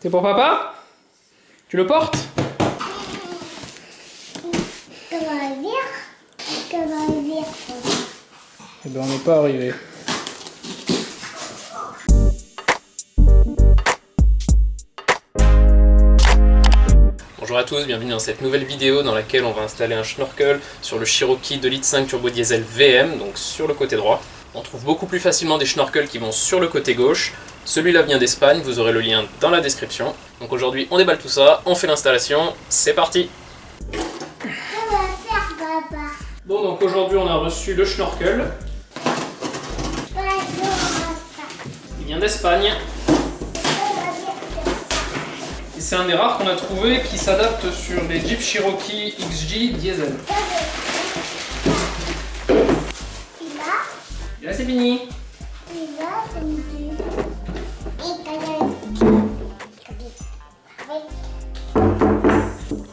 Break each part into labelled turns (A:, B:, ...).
A: C'est pour papa? Tu le portes? Eh ben on n'est pas arrivé. Bonjour à tous, bienvenue dans cette nouvelle vidéo dans laquelle on va installer un schnorkel sur le Cherokee 2,5 litres turbo diesel VM, donc sur le côté droit. On trouve beaucoup plus facilement des schnorkels qui vont sur le côté gauche. Celui-là vient d'Espagne, vous aurez le lien dans la description. Donc aujourd'hui on déballe tout ça, on fait l'installation, c'est parti! Bon, donc aujourd'hui on a reçu le schnorkel. Il vient d'Espagne. Et c'est un des rares qu'on a trouvé qui s'adapte sur les Jeep Cherokee XJ diesel. Et là c'est fini.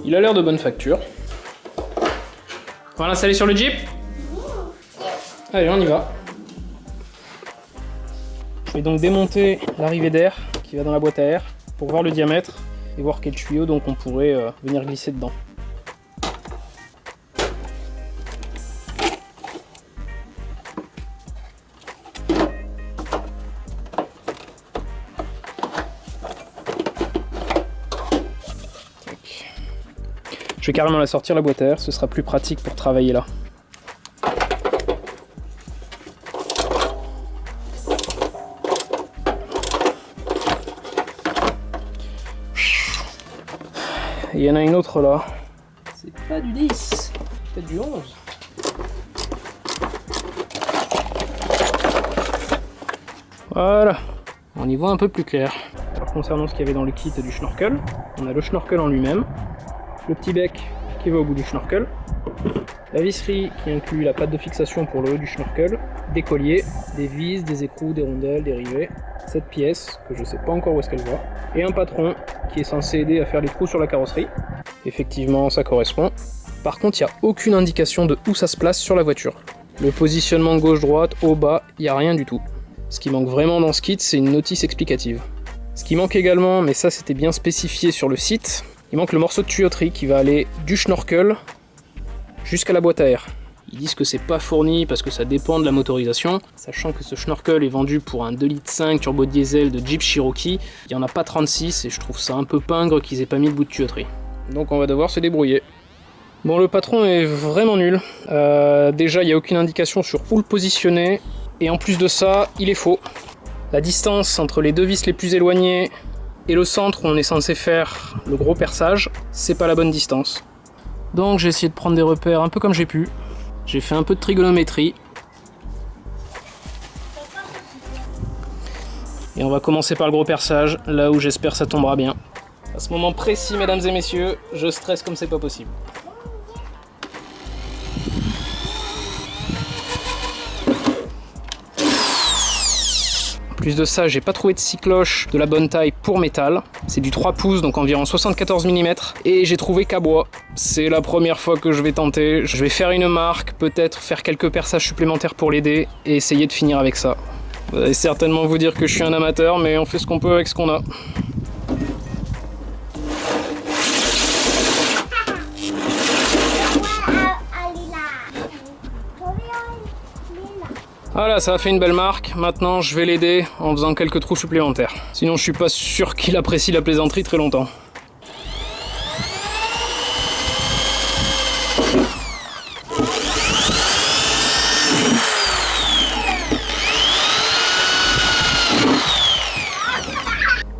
A: Il a l'air de bonne facture. On va l'installer sur le Jeep. Allez, on y va. Je vais donc démonter l'arrivée d'air qui va dans la boîte à air pour voir le diamètre et voir quel tuyau donc on pourrait venir glisser dedans. Je vais carrément la sortir la boîte à air, ce sera plus pratique pour travailler là. Et il y en a une autre là. C'est pas du 10, peut-être du 11. Voilà, on y voit un peu plus clair. Alors concernant ce qu'il y avait dans le kit du schnorkel, on a le schnorkel en lui-même, le petit bec qui va au bout du schnorkel, la visserie qui inclut la patte de fixation pour le haut du schnorkel, des colliers, des vis, des écrous, des rondelles, des rivets, cette pièce que je sais pas encore où est-ce qu'elle va, et un patron qui est censé aider à faire les trous sur la carrosserie. Effectivement ça correspond. Par contre il n'y a aucune indication de où ça se place sur la voiture. Le positionnement gauche-droite, haut, bas, il n'y a rien du tout. Ce qui manque vraiment dans ce kit, c'est une notice explicative. Ce qui manque également, mais ça c'était bien spécifié sur le site, il manque le morceau de tuyauterie qui va aller du schnorkel jusqu'à la boîte à air. Ils disent que c'est pas fourni parce que ça dépend de la motorisation, sachant que ce schnorkel est vendu pour un 2,5 litres turbo diesel de Jeep Cherokee. Il n'y en a pas 36 et je trouve ça un peu pingre qu'ils aient pas mis le bout de tuyauterie. Donc on va devoir se débrouiller. Bon, le patron est vraiment nul. Déjà il n'y a aucune indication sur où le positionner et en plus de ça il est faux. La distance entre les deux vis les plus éloignées et le centre où on est censé faire le gros perçage, c'est pas la bonne distance. Donc j'ai essayé de prendre des repères un peu comme j'ai pu. J'ai fait un peu de trigonométrie. Et on va commencer par le gros perçage, là où j'espère ça tombera bien. À ce moment précis, mesdames et messieurs, je stresse comme c'est pas possible. En plus de ça, j'ai pas trouvé de scie cloche de la bonne taille pour métal. C'est du 3 pouces, donc environ 74 mm. Et j'ai trouvé qu'à bois. C'est la première fois que je vais tenter. Je vais faire une marque, peut-être faire quelques perçages supplémentaires pour l'aider et essayer de finir avec ça. Vous allez certainement vous dire que je suis un amateur, mais on fait ce qu'on peut avec ce qu'on a. Voilà, ça a fait une belle marque. Maintenant, je vais l'aider en faisant quelques trous supplémentaires. Sinon, je suis pas sûr qu'il apprécie la plaisanterie très longtemps.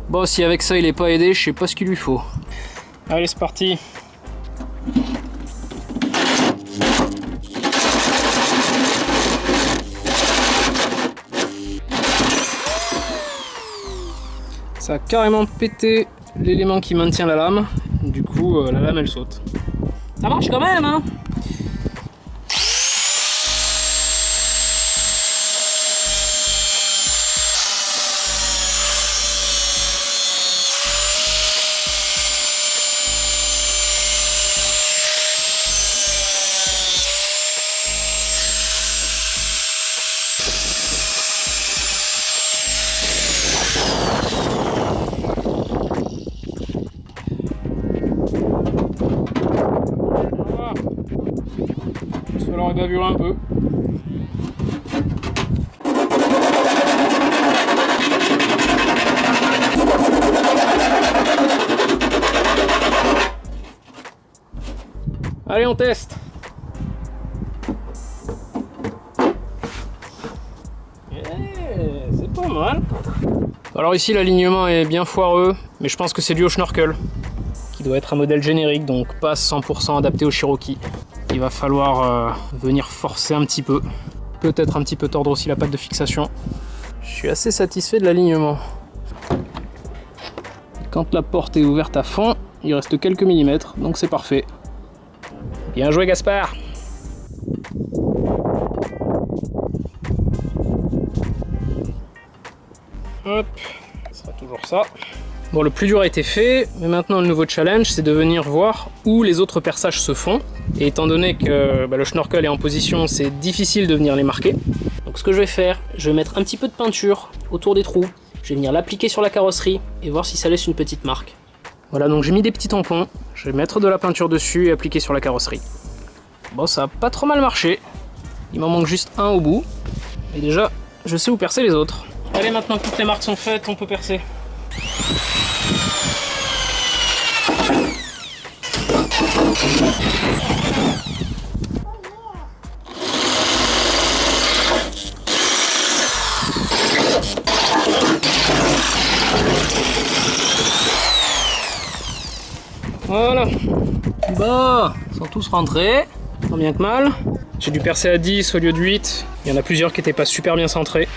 A: Bon, si avec ça il est pas aidé, je sais pas ce qu'il lui faut. Allez, c'est parti. Ça a carrément pété l'élément qui maintient la lame. Du coup, la lame elle saute. Ça marche quand même, hein? bavure un peu. Allez, on teste. C'est pas mal. Alors ici l'alignement est bien foireux, mais je pense que c'est dû au schnorkel, qui doit être un modèle générique, donc pas 100% adapté au Cherokee. Il va falloir venir forcer un petit peu, peut-être un petit peu tordre aussi la patte de fixation. Je suis assez satisfait de l'alignement. Quand la porte est ouverte à fond, il reste quelques millimètres, donc c'est parfait. Bien joué Gaspard! Hop, ce sera toujours ça. Bon, le plus dur a été fait, mais maintenant le nouveau challenge, c'est de venir voir où les autres perçages se font. Et étant donné que le schnorkel est en position, c'est difficile de venir les marquer. Donc ce que je vais faire, je vais mettre un petit peu de peinture autour des trous. Je vais venir l'appliquer sur la carrosserie et voir si ça laisse une petite marque. Voilà, donc j'ai mis des petits tampons. Je vais mettre de la peinture dessus et appliquer sur la carrosserie. Bon, ça a pas trop mal marché. Il m'en manque juste un au bout. Et déjà, je sais où percer les autres. Allez, maintenant que toutes les marques sont faites, on peut percer. Voilà. Bah, ils sont tous rentrés, tant bien que mal. J'ai dû percer à 10 au lieu de 8. Il y en a plusieurs qui n'étaient pas super bien centrés.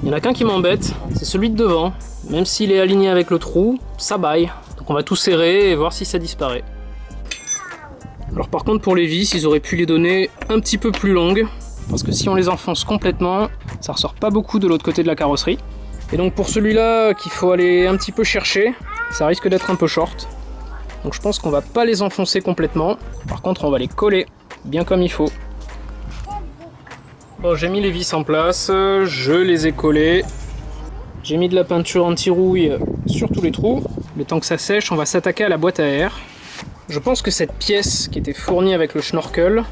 A: Il y en a qu'un qui m'embête, c'est celui de devant. Même s'il est aligné avec le trou, ça baille. Donc on va tout serrer et voir si ça disparaît. Alors par contre pour les vis, ils auraient pu les donner un petit peu plus longues. Parce que si on les enfonce complètement, ça ressort pas beaucoup de l'autre côté de la carrosserie. Et donc pour celui-là qu'il faut aller un petit peu chercher, ça risque d'être un peu short. Donc je pense qu'on va pas les enfoncer complètement. Par contre on va les coller bien comme il faut. Bon, j'ai mis les vis en place, je les ai collés. J'ai mis de la peinture anti-rouille sur tous les trous. Le temps que ça sèche, on va s'attaquer à la boîte à air. Je pense que cette pièce qui était fournie avec le schnorkel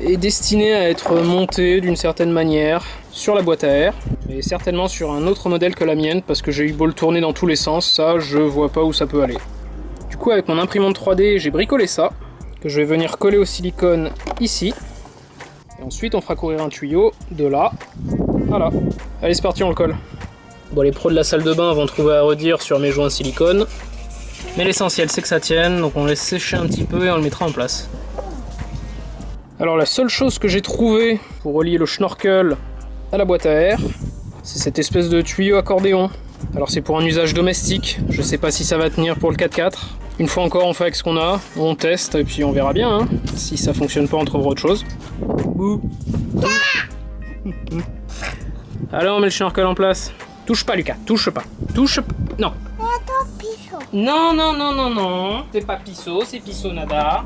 A: est destinée à être montée d'une certaine manière sur la boîte à air, mais certainement sur un autre modèle que la mienne, parce que j'ai eu beau le tourner dans tous les sens, ça je vois pas où ça peut aller. Du coup avec mon imprimante 3D, j'ai bricolé ça, que je vais venir coller au silicone ici. Et ensuite on fera courir un tuyau de là à là. Allez c'est parti, on le colle. Bon, les pros de la salle de bain vont trouver à redire sur mes joints silicone. Mais l'essentiel c'est que ça tienne, donc on laisse sécher un petit peu et on le mettra en place. Alors la seule chose que j'ai trouvée pour relier le schnorkel à la boîte à air, c'est cette espèce de tuyau accordéon. Alors c'est pour un usage domestique, je sais pas si ça va tenir pour le 4x4. Une fois encore on fait avec ce qu'on a, on teste et puis on verra bien. Hein. Si ça fonctionne pas on trouvera autre chose. Bouh. Allez on met le schnorkel en place. Touche pas Lucas, touche pas. Touche pas. Non. Non, non, non, non, non. C'est pas Pisso, c'est Pisso Nada.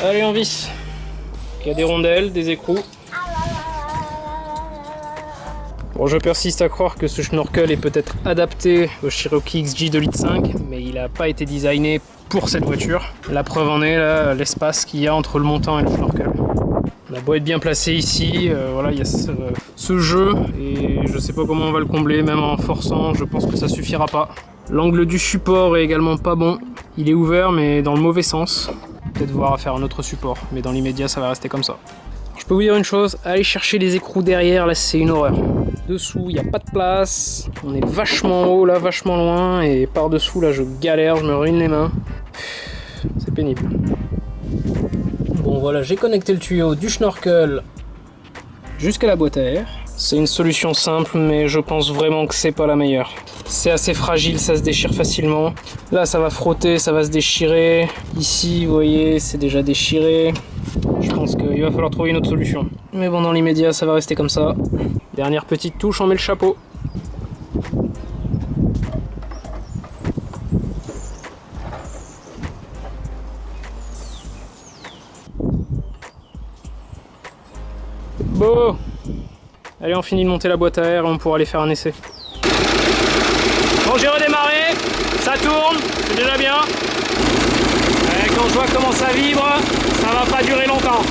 A: Allez, on visse. Il y a des rondelles, des écrous. Bon, je persiste à croire que ce schnorkel est peut-être adapté au Cherokee XJ 2,5 litres, mais il n'a pas été designé pour cette voiture. La preuve en est là, l'espace qu'il y a entre le montant et le schnorkel. La boîte est bien placée ici, voilà, il y a ce jeu, et je sais pas comment on va le combler, même en forçant, je pense que ça suffira pas. L'angle du support est également pas bon, il est ouvert mais dans le mauvais sens. Peut-être voir à faire un autre support, mais dans l'immédiat ça va rester comme ça. Je peux vous dire une chose, aller chercher les écrous derrière, là c'est une horreur. Dessous, il n'y a pas de place, on est vachement haut là, vachement loin, et par dessous là je galère, je me ruine les mains. C'est pénible. Bon voilà, j'ai connecté le tuyau du schnorkel jusqu'à la boîte à air. C'est une solution simple, mais je pense vraiment que c'est pas la meilleure. C'est assez fragile, ça se déchire facilement. Là, ça va frotter, ça va se déchirer. Ici, vous voyez, c'est déjà déchiré. Je pense qu'il va falloir trouver une autre solution. Mais bon, dans l'immédiat, ça va rester comme ça. Dernière petite touche, on met le chapeau. Bon. Allez, on finit de monter la boîte à air et on pourra aller faire un essai. Bon, j'ai redémarré, ça tourne, c'est déjà bien. Et quand je vois comment ça vibre, ça va pas durer longtemps.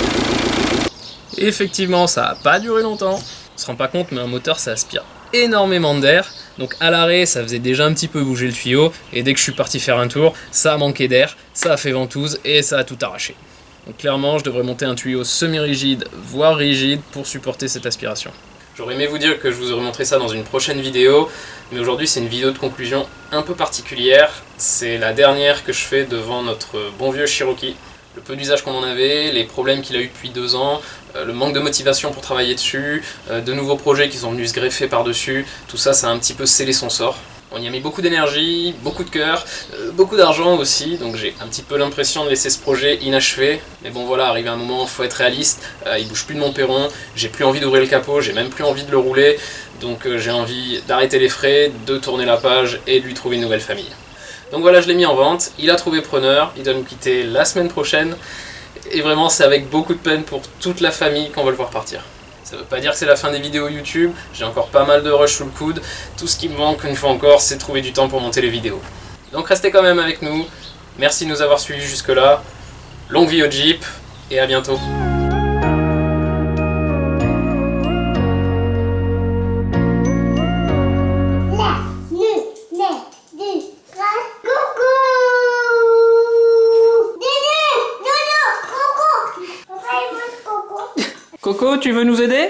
B: Effectivement, ça a pas duré longtemps. On se rend pas compte, mais un moteur, ça aspire énormément d'air. Donc à l'arrêt, ça faisait déjà un petit peu bouger le tuyau. Et dès que je suis parti faire un tour, ça a manqué d'air, ça a fait ventouse et ça a tout arraché. Donc clairement, je devrais monter un tuyau semi-rigide, voire rigide, pour supporter cette aspiration. J'aurais aimé vous dire que je vous aurais montré ça dans une prochaine vidéo, mais aujourd'hui c'est une vidéo de conclusion un peu particulière. C'est la dernière que je fais devant notre bon vieux Cherokee. Le peu d'usage qu'on en avait, les problèmes qu'il a eu depuis 2 ans, le manque de motivation pour travailler dessus, de nouveaux projets qui sont venus se greffer par-dessus, tout ça, ça a un petit peu scellé son sort. On y a mis beaucoup d'énergie, beaucoup de cœur, beaucoup d'argent aussi, donc j'ai un petit peu l'impression de laisser ce projet inachevé. Mais bon voilà, arrivé à un moment, il faut être réaliste, il bouge plus de mon perron, j'ai plus envie d'ouvrir le capot, j'ai même plus envie de le rouler, donc j'ai envie d'arrêter les frais, de tourner la page et de lui trouver une nouvelle famille. Donc voilà, je l'ai mis en vente, il a trouvé preneur, il doit nous quitter la semaine prochaine, et vraiment c'est avec beaucoup de peine pour toute la famille qu'on va le voir partir. Ça veut pas dire que c'est la fin des vidéos YouTube, j'ai encore pas mal de rush sous le coude, tout ce qui me manque une fois encore c'est de trouver du temps pour monter les vidéos. Donc restez quand même avec nous, merci de nous avoir suivis jusque là, longue vie au Jeep, et à bientôt.
A: Coco, tu veux nous aider ?